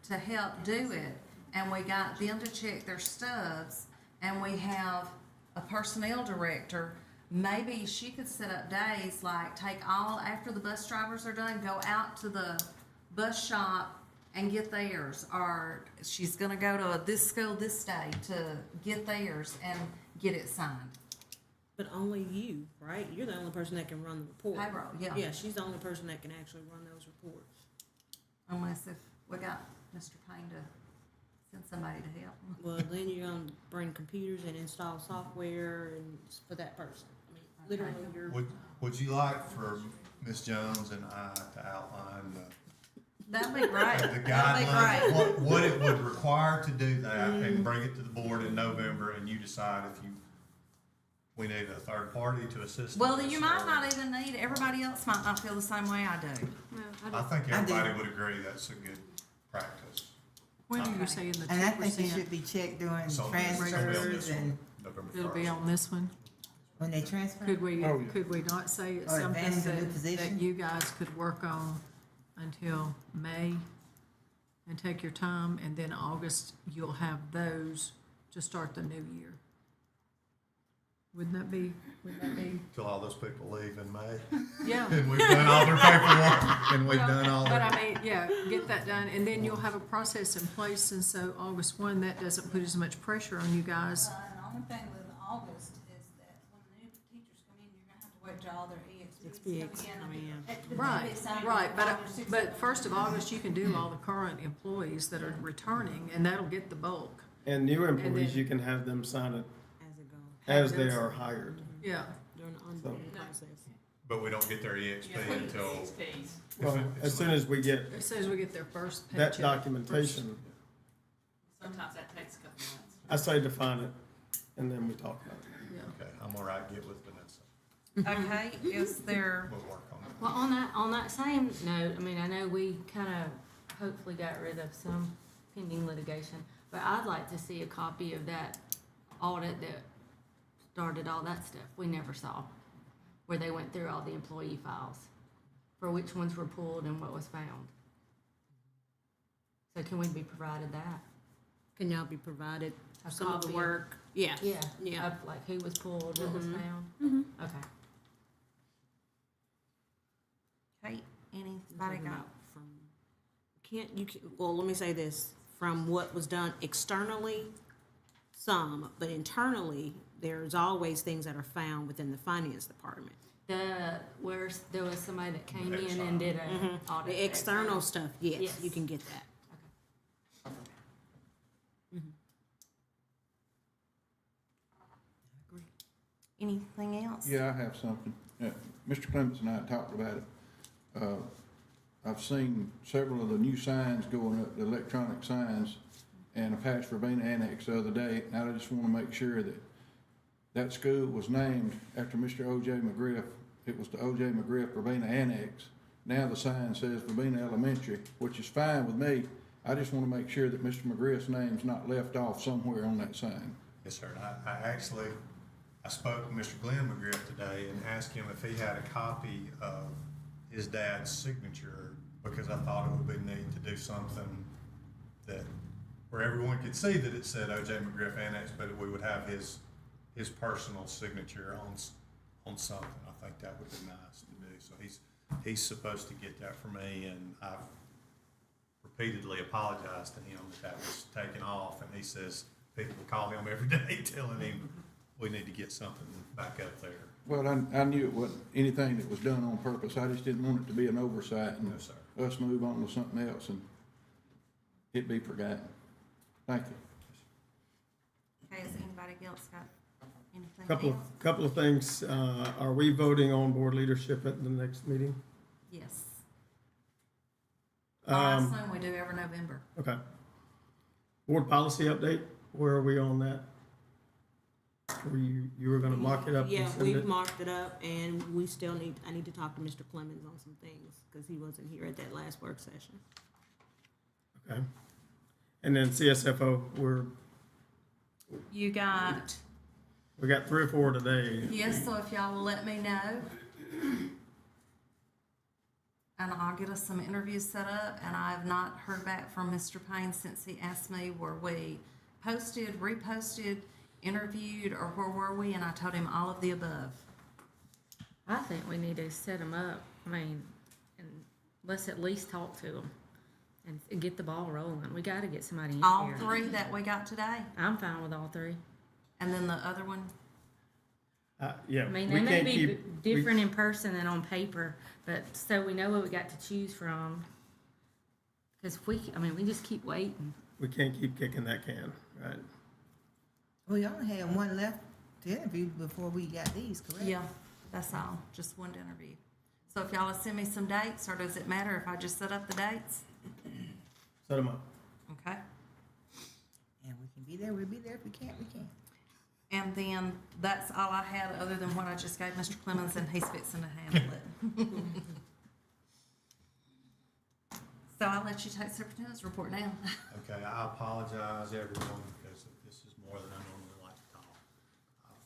to help do it, and we got them to check their stubs, and we have a personnel director, maybe she could set up days, like take all, after the bus drivers are done, go out to the bus shop and get theirs, or she's gonna go to this school this day to get theirs and get it signed. But only you, right? You're the only person that can run the report. Payroll, yeah. Yeah, she's the only person that can actually run those reports. Unless if we got Mr. Payne to send somebody to help. Well, then you're gonna bring computers and install software and for that person. I mean, literally, you're. would you like for Ms. Jones and I to outline That'd be great. the That'd be guidelines, great. what it would require to do that, and bring it to the board in November, and you decide if we need a third party to assist Well, us, then you might or- not even need, everybody else might not feel the same way I do. I think I do. everybody would agree that's a good practice. When are you saying the And I 2%? think it should be checked during So it's gonna be on transfers this one, and November It'll be 1st. on this one? when they transfer. Could we, Oh, yeah. could we not say it's Or something advance a new that position? you guys could work on until May and take your time, and then August, you'll have those to start the new year? Wouldn't that be, Till all those people leave in May, yeah. and we've done all their paperwork, and we've done all But their. I mean, yeah, get that done, and then you'll have a process in place, and so August 1, that doesn't put as much pressure on you guys. And the only thing with August is that when the new teachers come in, you're gonna have to wait till all their EXPs come in. Right, but first of August, you can do all the current employees that are returning, and that'll get the bulk. And new employees, then- you can have them sign it As it goes. as they are hired. Yeah, During the onboarding process. But we don't get their EXP until. Well, as soon as we get as soon as we get their first that paycheck. documentation, Sometimes that takes a couple months. I say define it, and then we talk about it. Yeah. Okay, I'm all right, get with Vanessa, Okay, is there, we'll work on it. Well, on that same note, I mean, I know we kind of hopefully got rid of some pending litigation, but I'd like to see a copy of that audit that started all that stuff we never saw, where they went through all the employee files for which ones were pulled and what was found. So can we be provided that? Can y'all be provided A some of the copy of- work? Yeah. Yeah, Yeah. of like who was pulled, what was Mhm. found? Okay. okay, I'm anybody talking got? about from, well, let me say this, from what was done externally, some, but internally, there's always things that are found within the finance department. There was somebody that came in and did an audit. The external stuff, yes, Yes. you can get that. Anything else? Yeah, I have something. Mr. Clements and I talked about it. I've seen several of the new signs going up, the electronic signs, and I passed Verbena Annex the other day, and I just want to make sure that that school was named after Mr. O.J. McGriff. It was the O.J. McGriff Verbena Annex. Now the sign says Verbena Elementary, which is fine with me. I just want to make sure that Mr. McGriff's name's not left off somewhere on that sign. Yes, sir, and I spoke to Mr. Glenn McGriff today and asked him if he had a copy of his dad's signature, because I thought it would be neat to do something that, where everyone could see that it said O.J. McGriff Annex, but we would have his personal signature on something. I think that would be nice to do. So he's supposed to get that for me, and I've repeatedly apologized to him that was taken off, and he says people call him every day telling him we need to get something back up there. Well, I knew it wasn't anything that was done on purpose. I just didn't want it to be an oversight and No, sir. us move on to something else and it be forgotten. Thank you. Okay, has anybody else got Anything else? Couple of things. Are we voting on board leadership at the next meeting? Yes. I Um, assume we do every November. okay. Board policy update, where are we on that? Were you were gonna mock it up and Yeah, send we've it? marked it up, and we still I need to talk to Mr. Clemens on some things, because he wasn't here at that last work session. Okay. And then CSFO, You got, we got 3 or 4 today. yes, so if y'all will let me know. And I'll get us some interviews set up, and I have not heard back from Mr. Payne since he asked me, were we posted, reposted, interviewed, or where were we? And I told him all of the above. I think we need to set them up, I mean, and let's at least talk to them and get the ball rolling. We gotta get somebody in All here. 3 that we got today, I'm fine with all 3. and then the other one, Yeah. I mean, we they may can't be keep- different in person than on paper, but so we know what we got to choose from. Because we just keep waiting. We can't keep kicking that can, right? We only had one left to interview before we got these, correct? yeah, that's all, just one interview. So if y'all will send me some dates, or does it matter if I just set up the dates? Set them up. Okay. And we can be there, we'll be there. If we can't, we can't. And then that's all I had, other than what I just gave Mr. Clemens, and he's fixing to handle it. So I'll let you take superintendent's report now. Okay, I apologize, everyone, because this is more than I normally like to talk.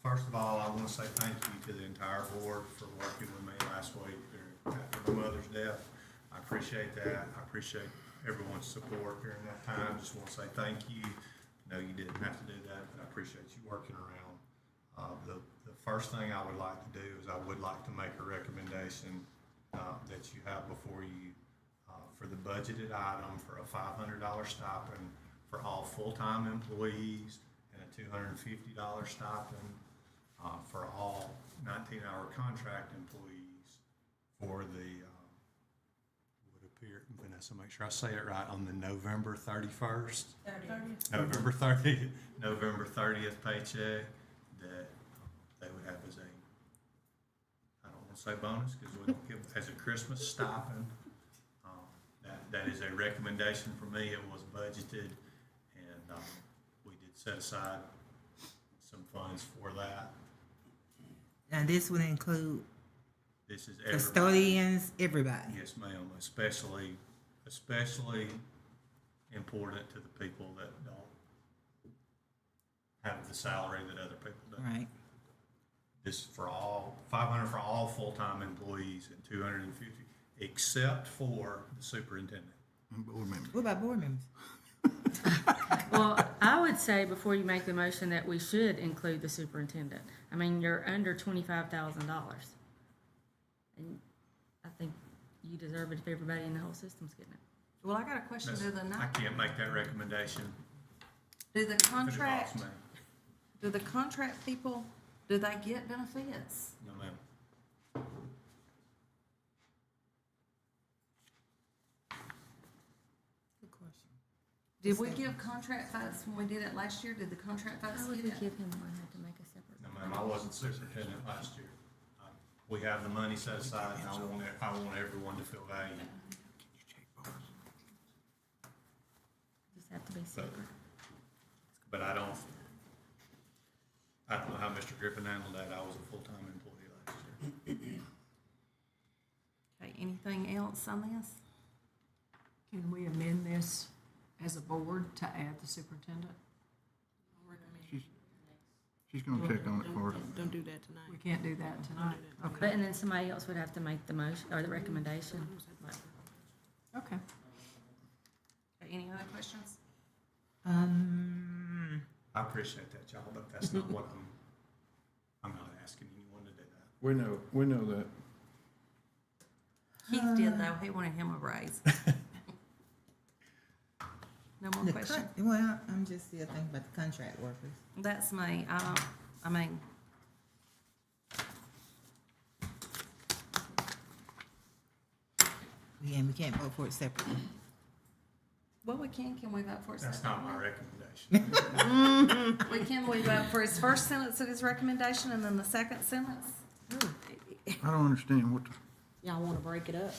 First of all, I want to say thank you to the entire board for working with me last week after my mother's death. I appreciate that. I appreciate everyone's support during that time. Just want to say thank you. No, you didn't have to do that, but I appreciate you working around. The first thing I would like to do is I would like to make a recommendation that you have before you for the budgeted item for a $500 stipend for all full-time employees and a $250 stipend for all 19-hour contract employees for the, would appear, Vanessa, make sure I say it right, on the November 31st? 30th. November 30th paycheck that they would have as a, I don't want to say bonus because we don't give, as a Christmas stipend. That is a recommendation for me. It was budgeted, and we did set aside some funds for that. Now, this would include This is everybody. custodians, everybody. Yes, ma'am. Especially important to the people that don't have the salary that other people do. Right. This is for all, 500 for all full-time employees and 250 except for the superintendent. Board members. What about board members? Well, I would say before you make the motion that we should include the superintendent. I mean, you're under $25,000. And I think you deserve it if everybody in the whole system's getting it. Well, I got a question, I can't make that recommendation do the if it involves contract, me. do the contract people, do they get benefits? No, ma'am. Good question. Did we give contract folks when we did it last year? Did the contract folks How would get we it? give him one? Have to make a separate. No, ma'am, I wasn't superintendent last year. We have the money set aside, and I want everyone to feel valued. Just have to be separate. But I don't know how Mr. Griffin handled that. I was a full-time employee last year. Okay, anything else on this? Can we amend this as a board to add the superintendent? She's gonna check on it for us. Don't do that tonight. We can't do that tonight. But, Okay. and then somebody else would have to make the motion, or the recommendation. Okay. Okay, any other questions? I appreciate that, y'all, but that's not what I'm not asking anyone to do that. We know that. Keith did though, he wanted him a raise. No more The questions? well, I'm just still thinking about the contract workers. That's me, I mean, Again, we can't vote for it separately. Well, we can we vote for his That's second? not my recommendation. Can we vote for his first sentence of his recommendation and then the second sentence? I don't understand what, Y'all wanna break it up?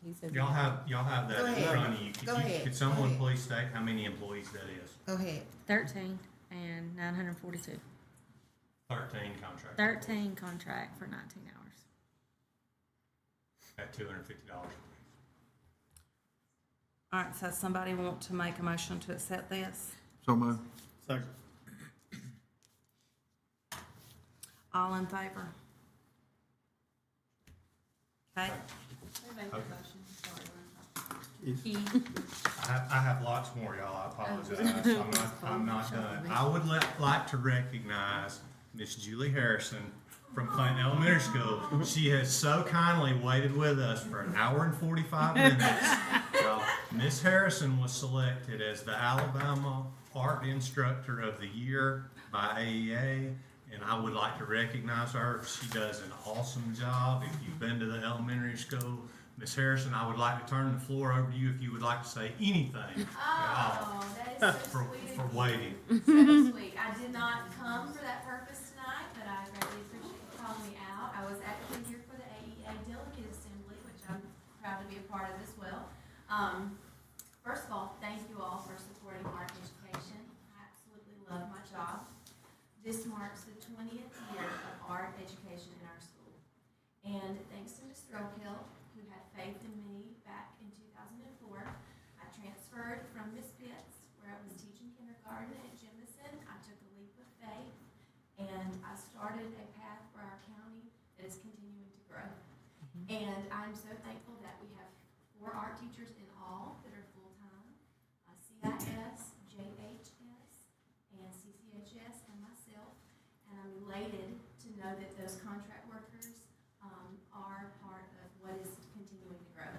He said. Y'all have that Go in ahead. front of you. Go ahead. Could Go someone ahead. please state how many employees that is? Go ahead. 13 and 942. 13 contract. 13 contract for 19 hours. At $250 a week. All right, so somebody want to make a motion to accept this? so moved. Second. All in favor? Okay, I have lots more, y'all. I apologize. I'm not done. I would like to recognize Miss Julie Harrison from Clinton Elementary School. She has so kindly waited with us for an hour and 45 minutes. Miss Harrison was selected as the Alabama Art Instructor of the Year by AEA, and I would like to recognize her. She does an awesome job. If you've been to the elementary school, Miss Harrison, I would like to turn the floor over to you if you would like to say anything Oh, that is so sweet for of you. waiting. So sweet. I did not come for that purpose tonight, but I greatly appreciate you calling me out. I was actually here for the AEA Delegate Assembly, which I'm proud to be a part of as well. First of all, thank you all for supporting art education. I absolutely love my job. This marks the 20th year of art education in our school. And thanks to Ms. Throwkill, who had faith in me back in 2004, I transferred from Miss Pitts, where I was teaching kindergarten at Jemison. I took a leap of faith, and I started a path for our county that is continuing to grow. And I'm so thankful that we have 4 art teachers in all that are full-time, CIS, JHS, and CCHS, and myself. And I'm elated to know that those contract workers are part of what is continuing to grow.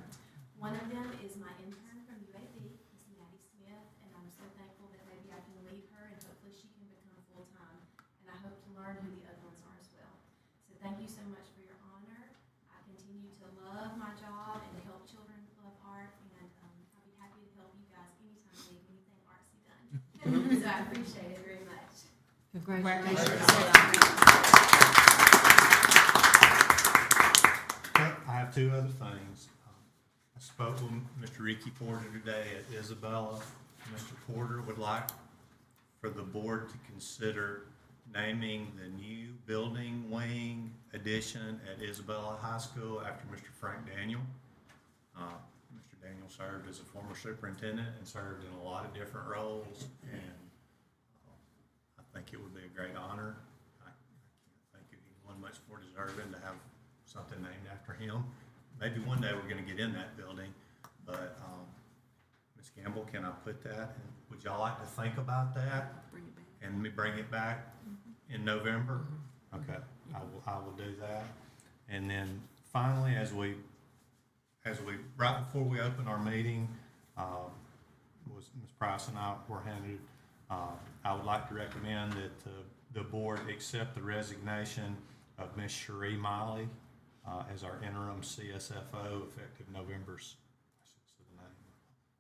One of them is my intern from UAB, Miss Maddie Smith, and I'm so thankful that maybe I can leave her and hopefully she can become full-time. And I hope to learn who the other ones are as well. So thank you so much for your honor. I continue to love my job and to help children love art, and I'll be happy to help you guys anytime you need anything artsy done. So I appreciate it very much. I have 2 other things. I spoke with Mr. Ricky Porter today at Isabella. Mr. Porter would like for the board to consider naming the new building wing addition at Isabella High School after Mr. Frank Daniel. Mr. Daniel served as a former superintendent and served in a lot of different roles, and I think it would be a great honor. I can't think of anyone much more deserving to have something named after him. Maybe one day we're gonna get in that building, but, Ms. Gamble, can I put that? And would y'all like to think about that? Bring it back. And me bring it back in November? Okay, I will do that. And then finally, as we, right before we open our meeting, was Ms. Price and I were handed, I would like to recommend that the board accept the resignation of Ms. Cherie Miley as our interim CSFO effective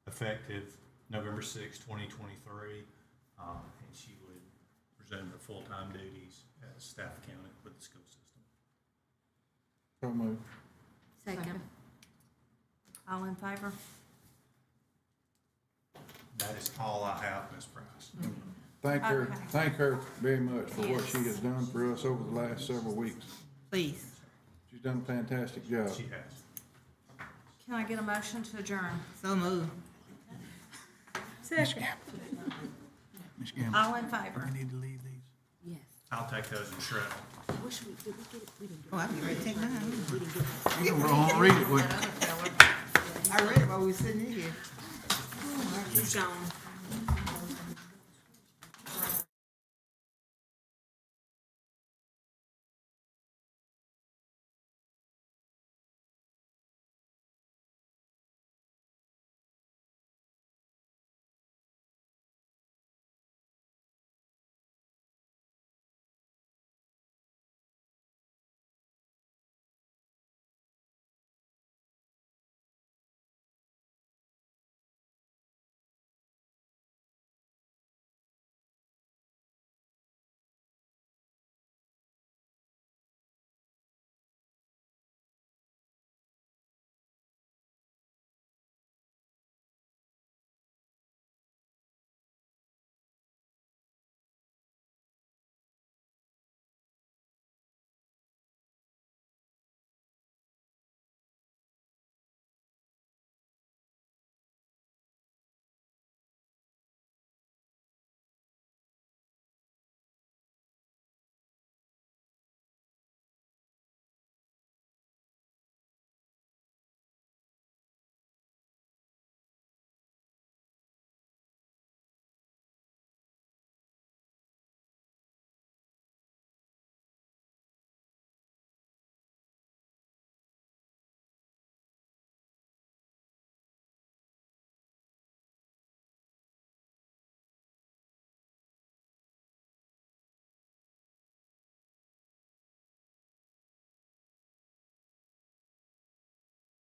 effective November 6, 2023, and she would resume her full-time duties as staff accountant with the school system. So moved. Second. all in favor? That is all I have, Ms. Price. Okay. Thank her very much for what she has done for us over the last several weeks. Please. She's done a fantastic job. She has. Can I get a motion to adjourn? So moved. Second. Ms. Gamble, All in favor? we need to leave these. Yes. I'll take those and shred them. Did we get it? We didn't get Oh, I can ready to take mine. We didn't get it. You don't want to read it, would you? I read it while we were sitting in here. Who's gone?